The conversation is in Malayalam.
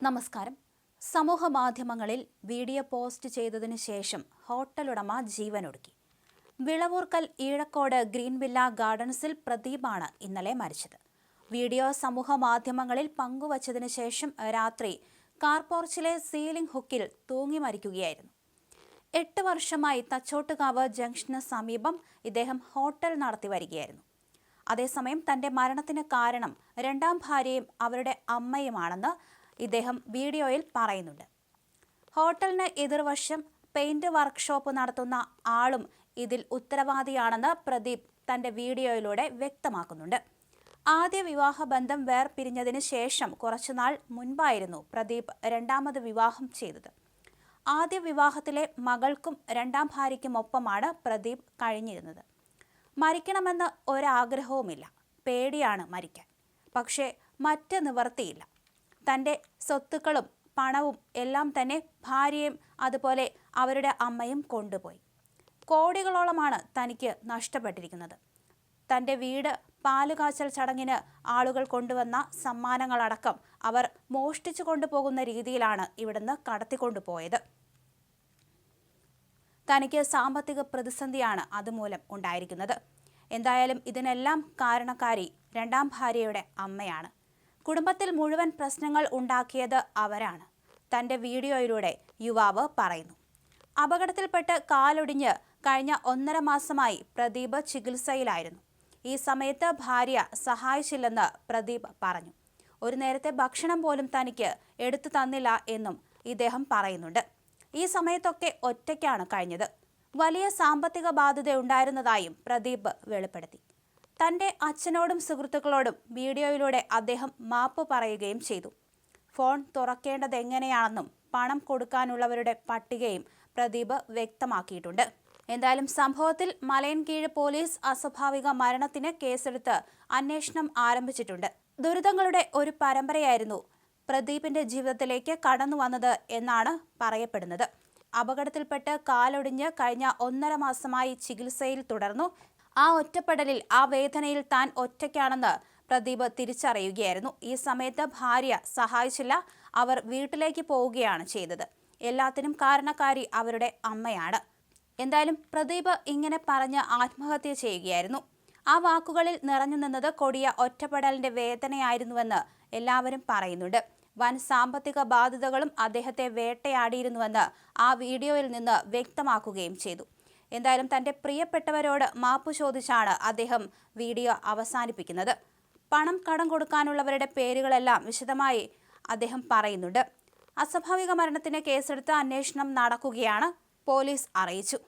നമസ്കാരം. സമൂഹ മാധ്യമങ്ങളിൽ വീഡിയോ പോസ്റ്റ് ചെയ്തതിനു ശേഷം ഹോട്ടലുടമ ജീവനൊടുക്കി. വിളവൂർക്കൽ ഈഴക്കോട് ഗ്രീൻ വില്ല ഗാർഡൻസിൽ പ്രദീപാണ് ഇന്നലെ മരിച്ചത്. വീഡിയോ സമൂഹ മാധ്യമങ്ങളിൽ പങ്കുവച്ചതിനു ശേഷം രാത്രി കാർപോർച്ചിലെ സീലിംഗ് ഹുക്കിൽ തൂങ്ങി മരിക്കുകയായിരുന്നു. 8 വർഷമായി തച്ചോട്ടുകാവ് ജംഗ്ഷന് സമീപം ഇദ്ദേഹം ഹോട്ടൽ നടത്തി വരികയായിരുന്നു. അതേസമയം തന്റെ മരണത്തിന് കാരണം രണ്ടാം ഭാര്യയും അവരുടെ അമ്മയുമാണെന്ന് ഇദ്ദേഹം വീഡിയോയിൽ പറയുന്നുണ്ട്. ഹോട്ടലിന് എതിർവശം പെയിന്റ് വർക്ക്ഷോപ്പ് നടത്തുന്ന ആളും ഇതിൽ ഉത്തരവാദിയാണെന്ന് പ്രദീപ് തന്റെ വീഡിയോയിലൂടെ വ്യക്തമാക്കുന്നുണ്ട്. ആദ്യ വിവാഹബന്ധം വേർപിരിഞ്ഞതിന് ശേഷം കുറച്ചുനാൾ മുൻപായിരുന്നു പ്രദീപ് രണ്ടാമത് വിവാഹം ചെയ്തത്. ആദ്യ വിവാഹത്തിലെ മകൾക്കും രണ്ടാം ഭാര്യയ്ക്കുമൊപ്പമാണ് പ്രദീപ് കഴിഞ്ഞിരുന്നത്. മരിക്കണമെന്ന് ഒരാഗ്രഹവുമില്ല, പേടിയാണ് മരിക്കാൻ. പക്ഷേ മറ്റ് നിവർത്തിയില്ല. തൻ്റെ സ്വത്തുക്കളും പണവും എല്ലാം തന്നെ ഭാര്യയും അതുപോലെ അവരുടെ അമ്മയും കൊണ്ടുപോയി. കോടികളോളമാണ് തനിക്ക് നഷ്ടപ്പെട്ടിരിക്കുന്നത്. തൻ്റെ വീട് പാലുകാച്ചൽ ചടങ്ങിന് ആളുകൾ കൊണ്ടുവന്ന സമ്മാനങ്ങളടക്കം അവർ മോഷ്ടിച്ചു കൊണ്ടുപോകുന്ന രീതിയിലാണ് ഇവിടുന്ന് കടത്തിക്കൊണ്ടുപോയത്. തനിക്ക് സാമ്പത്തിക പ്രതിസന്ധിയാണ് അതുമൂലം ഉണ്ടായിരിക്കുന്നത്. എന്തായാലും ഇതിനെല്ലാം കാരണക്കാരി രണ്ടാം ഭാര്യയുടെ അമ്മയാണ്. കുടുംബത്തിൽ മുഴുവൻ പ്രശ്നങ്ങൾ ഉണ്ടാക്കിയത് അവരാണ്, തൻ്റെ വീഡിയോയിലൂടെ യുവാവ് പറയുന്നു. അപകടത്തിൽപ്പെട്ട് കാലൊടിഞ്ഞ് കഴിഞ്ഞ 1.5 മാസമായി പ്രദീപ് ചികിത്സയിലായിരുന്നു. ഈ സമയത്ത് ഭാര്യ സഹായിച്ചില്ലെന്ന് പ്രദീപ് പറഞ്ഞു. ഒരു നേരത്തെ ഭക്ഷണം പോലും തനിക്ക് എടുത്തു തന്നില്ല എന്നും ഇദ്ദേഹം പറയുന്നുണ്ട്. ഈ സമയത്തൊക്കെ ഒറ്റയ്ക്കാണ് കഴിഞ്ഞത്. വലിയ സാമ്പത്തിക ബാധ്യത ഉണ്ടായിരുന്നതായും പ്രദീപ് വെളിപ്പെടുത്തി. തൻ്റെ അച്ഛനോടും സുഹൃത്തുക്കളോടും വീഡിയോയിലൂടെ അദ്ദേഹം മാപ്പ് പറയുകയും ചെയ്തു. ഫോൺ തുറക്കേണ്ടതെങ്ങനെയാണെന്നും പണം കൊടുക്കാനുള്ളവരുടെ പട്ടികയും പ്രദീപ് വ്യക്തമാക്കിയിട്ടുണ്ട്. എന്തായാലും സംഭവത്തിൽ മലയൻകീഴ് പോലീസ് അസ്വാഭാവിക മരണത്തിന് കേസെടുത്ത് അന്വേഷണം ആരംഭിച്ചിട്ടുണ്ട്. ദുരിതങ്ങളുടെ ഒരു പരമ്പരയായിരുന്നു പ്രദീപിന്റെ ജീവിതത്തിലേക്ക് കടന്നു വന്നത് എന്നാണ് പറയപ്പെടുന്നത്. അപകടത്തിൽപ്പെട്ട് കാലൊടിഞ്ഞ് കഴിഞ്ഞ 1.5 മാസമായി ചികിത്സയിൽ തുടർന്നു. ആ ഒറ്റപ്പെടലിൽ, ആ വേദനയിൽ താൻ ഒറ്റയ്ക്കാണെന്ന് പ്രദീപ് തിരിച്ചറിയുകയായിരുന്നു. ഈ സമയത്ത് ഭാര്യ സഹായിച്ചില്ല. അവർ വീട്ടിലേക്ക് പോവുകയാണ് ചെയ്തത്. എല്ലാത്തിനും കാരണക്കാരി അവരുടെ അമ്മയാണ്. എന്തായാലും പ്രദീപ് ഇങ്ങനെ പറഞ്ഞ് ആത്മഹത്യ ചെയ്യുകയായിരുന്നു. ആ വാക്കുകളിൽ നിറഞ്ഞു നിന്നത് കൊടിയ ഒറ്റപ്പെടലിന്റെ വേദനയായിരുന്നുവെന്ന് എല്ലാവരും പറയുന്നുണ്ട്. വൻ സാമ്പത്തിക ബാധ്യതകളും അദ്ദേഹത്തെ വേട്ടയാടിയിരുന്നുവെന്ന് ആ വീഡിയോയിൽ നിന്ന് വ്യക്തമാക്കുകയും ചെയ്തു. എന്തായാലും തൻ്റെ പ്രിയപ്പെട്ടവരോട് മാപ്പ് ചോദിച്ചാണ് അദ്ദേഹം വീഡിയോ അവസാനിപ്പിക്കുന്നത്. പണം കടം കൊടുക്കാനുള്ളവരുടെ പേരുകളെല്ലാം വിശദമായി അദ്ദേഹം പറയുന്നുണ്ട്. അസ്വാഭാവിക മരണത്തിന് കേസെടുത്ത് അന്വേഷണം നടക്കുകയാണ്, പോലീസ് അറിയിച്ചു.